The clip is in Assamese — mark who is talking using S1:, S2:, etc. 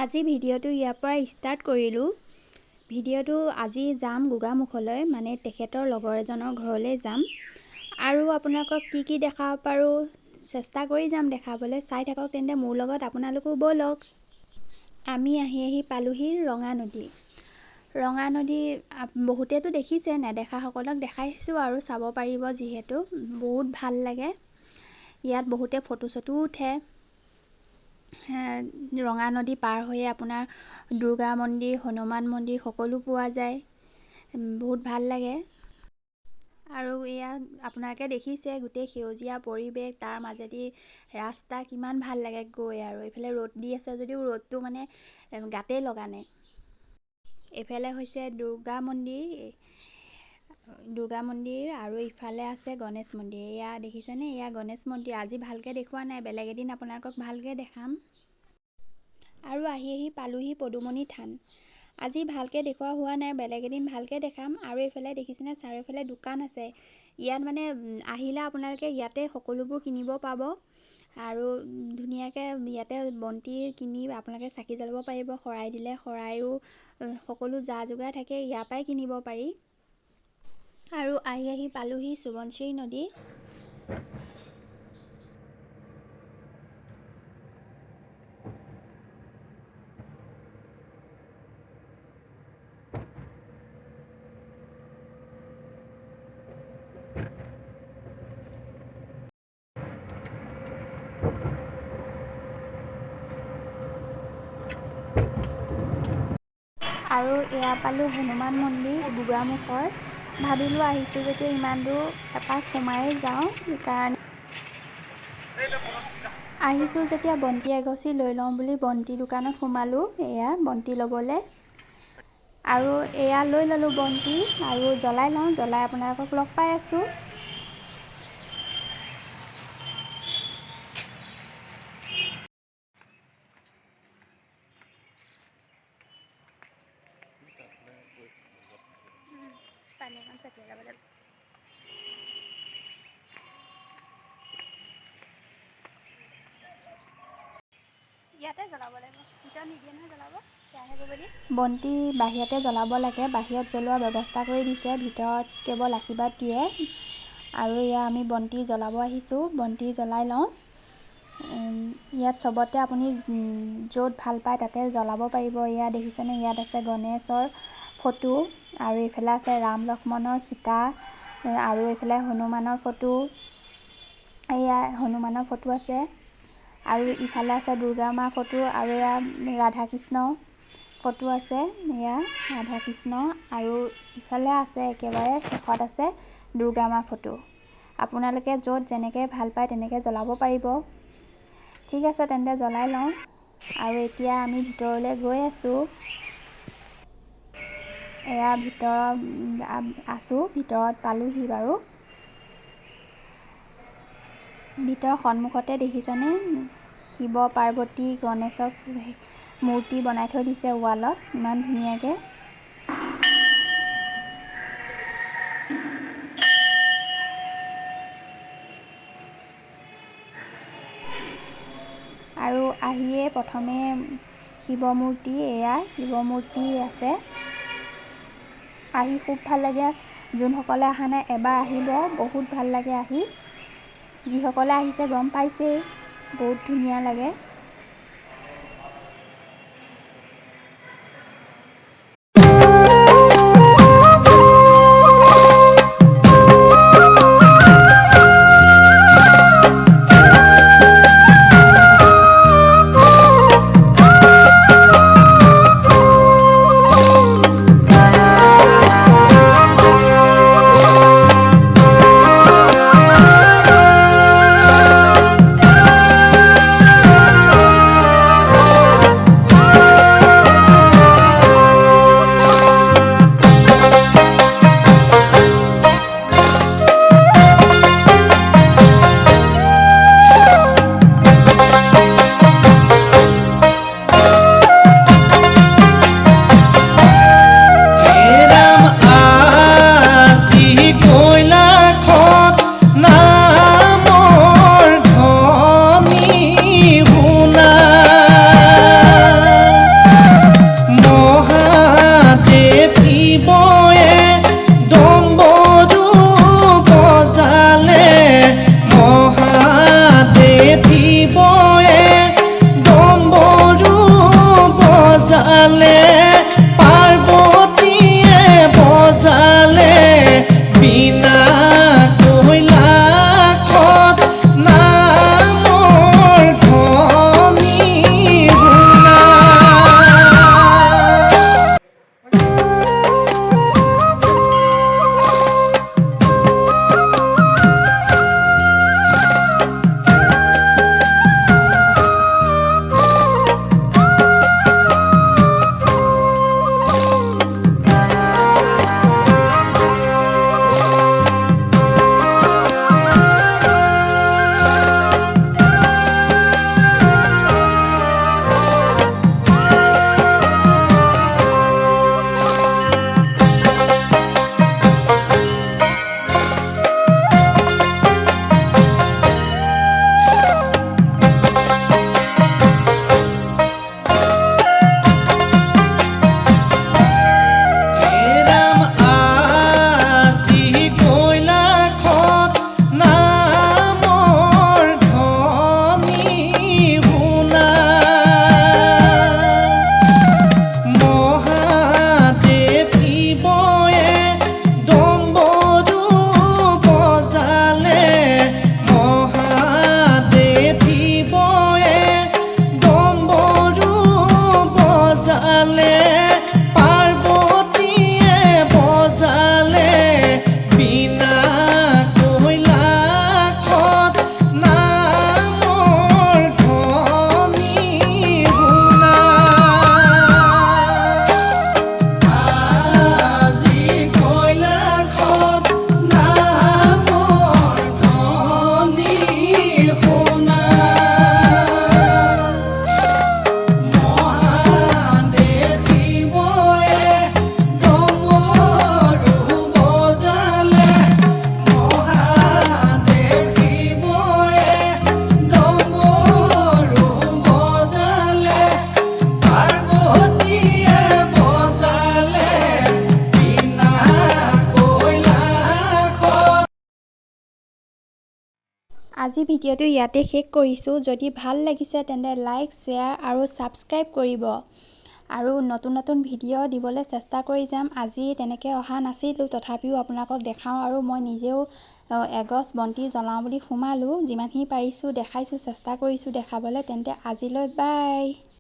S1: আজি ভিডিঅ'টো ইয়াৰ পৰা ষ্টাৰ্ট কৰিলোঁ। ভিডিঅ'টো আজি যাম গোগামুখলৈ, মানে তেখেতৰ লগৰ এজনৰ ঘৰলৈ যাম আৰু আপোনালোকক কি দেখাব পাৰোঁ চেষ্টা কৰি যাম দেখাবলৈ। চাই থাকক তেন্তে মোৰ লগত, আপোনালোকো ব'লক। আমি আহি পালোহি ৰঙা নদী। ৰঙা নদী বহুতেতো দেখিছে, নেদেখাসকলক দেখাইছোঁ আৰু চাব পাৰিব, যিহেতু বহুত ভাল লাগে। ইয়াত বহুতে ফটো চটো উঠে। ৰঙা নদী পাৰ হৈয়ে আপোনাৰ দুৰ্গা মন্দিৰ, হনুমান মন্দিৰ সকলো পোৱা যায়। বহুত ভাল লাগে। আৰু এয়া আপোনালোকে দেখিছে গোটেই সেউজীয়া পৰিৱেশ, তাৰ মাজেদি ৰাস্তা, কিমান ভাল লাগে গৈ। আৰু এইফালে ৰ'দ দি আছে যদিও ৰ'দটো মানে গাতেই লগা নাই। এইফালে হৈছে দুৰ্গা মন্দিৰ আৰু ইফালে আছে গণেশ মন্দিৰ। এয়া দেখিছেনে, এয়া গণেশ মন্দিৰ। আজি ভালকৈ দেখুওৱা নাই, বেলেগ এদিন আপোনালোকক ভালকৈ দেখাম। আৰু আহি পালোহি পদুমণি থান। আজি ভালকৈ দেখুওৱা হোৱা নাই, বেলেগ এদিন ভালকৈ দেখাম। আৰু এইফালে দেখিছেনে, চাৰিওফালে দোকান আছে। ইয়াত মানে আহিলে আপোনালোকে ইয়াতে সকলোবোৰ কিনিব পাব। আৰু ধুনীয়াকৈ ইয়াতে বন্তি কিনি আপোনালোকে চাকি জ্বলাব পাৰিব। শৰাই দিলে শৰাইও সকলো যা যোগাৰ থাকে, ইয়াৰ পৰাই কিনিব পাৰি। আৰু আহি পালোহি সোৱণশিৰি নদী। আৰু এয়া পালোঁ হনুমান মন্দিৰ গোগামুখৰ। ভাবিলোঁ আহিছোঁ যেতিয়া ইমান দূৰ এপাক সোমাই যাওঁ, সেইকাৰণে আহিছোঁ যেতিয়া বন্তি এগছি লৈ লওঁ বুলি বন্তি দোকানত সোমালোঁ। এয়া বন্তি ল'বলৈ, আৰু এয়া লৈ ল'লোঁ বন্তি আৰু জ্বলাই লওঁ। জ্বলাই আপোনালোকক লগ পাই আছোঁ। ইয়াতে জ্বলাব লাগিব, ভিতৰত নিদিয়ে নহয় জ্বলাব। বন্তি বাহিৰতে জ্বলাব লাগে, বাহিৰত জ্বলোৱা ব্যৱস্থা কৰি দিছে, ভিতৰত কেৱল আশীৰ্বাদ দিয়ে। আৰু এয়া আমি বন্তি জ্বলাব আহিছোঁ, বন্তি জ্বলাই লওঁ। ইয়াত চবতে আপুনি য'ত ভাল পায় তাতে জ্বলাব পাৰিব। এয়া দেখিছেনে, ইয়াত আছে গণেশৰ ফটো, আৰু এইফালে আছে ৰাম লক্ষ্মণৰ, সীতা, আৰু এইফালে হনুমানৰ ফটো। এয়া হনুমানৰ ফটো আছে, আৰু ইফালে আছে দুৰ্গা মা ফটো, আৰু এয়া ৰাধা কৃষ্ণ ফটো আছে। এয়া ৰাধা কৃষ্ণ, আৰু ইফালে আছে একেবাৰে শেষত আছে দুৰ্গা মা ফটো। আপোনালোকে য'ত যেনেকৈ ভাল পায় তেনেকৈ জ্বলাব পাৰিব। ঠিক আছে তেন্তে জ্বলাই লওঁ। আৰু এতিয়া আমি ভিতৰলৈ গৈ আছোঁ। এয়া ভিতৰত আছোঁ, ভিতৰত পালোহি বাৰু। ভিতৰৰ সন্মুখতে দেখিছেনে, শিৱ পাৰ্বতী গণেশৰ মূৰ্তি বনাই থৈ দিছে ৱালত, ইমান ধুনীয়াকৈ। আৰু আহিয়ে প্ৰথমে শিৱ মূৰ্তি, এয়া শিৱ মূৰ্তি আছে। আহি খুব ভাল লাগে। যোনসকলে অহা নাই এবাৰ আহিব, বহুত ভাল লাগে আহি। যিসকলে আহিছে গম পাইছেই, বহুত ধুনীয়া লাগে। আজি ভিডিঅ'টো ইয়াতে শেষ কৰিছোঁ। যদি ভাল লাগিছে তেন্তে লাইক, শ্বেয়াৰ আৰু ছাবস্ক্ৰাইব কৰিব আৰু নতুন নতুন ভিডিঅ' দিবলৈ চেষ্টা কৰি যাম। আজি তেনেকৈ অহা নাছিলোঁ, তথাপিও আপোনালোকক দেখাওঁ আৰু মই নিজেও এগছ বন্তি জ্বলাওঁ বুলি সোমালোঁ। যিমানখিনি পাৰিছোঁ দেখাইছোঁ, চেষ্টা কৰিছোঁ দেখাবলৈ। তেন্তে আজিলৈ বাই।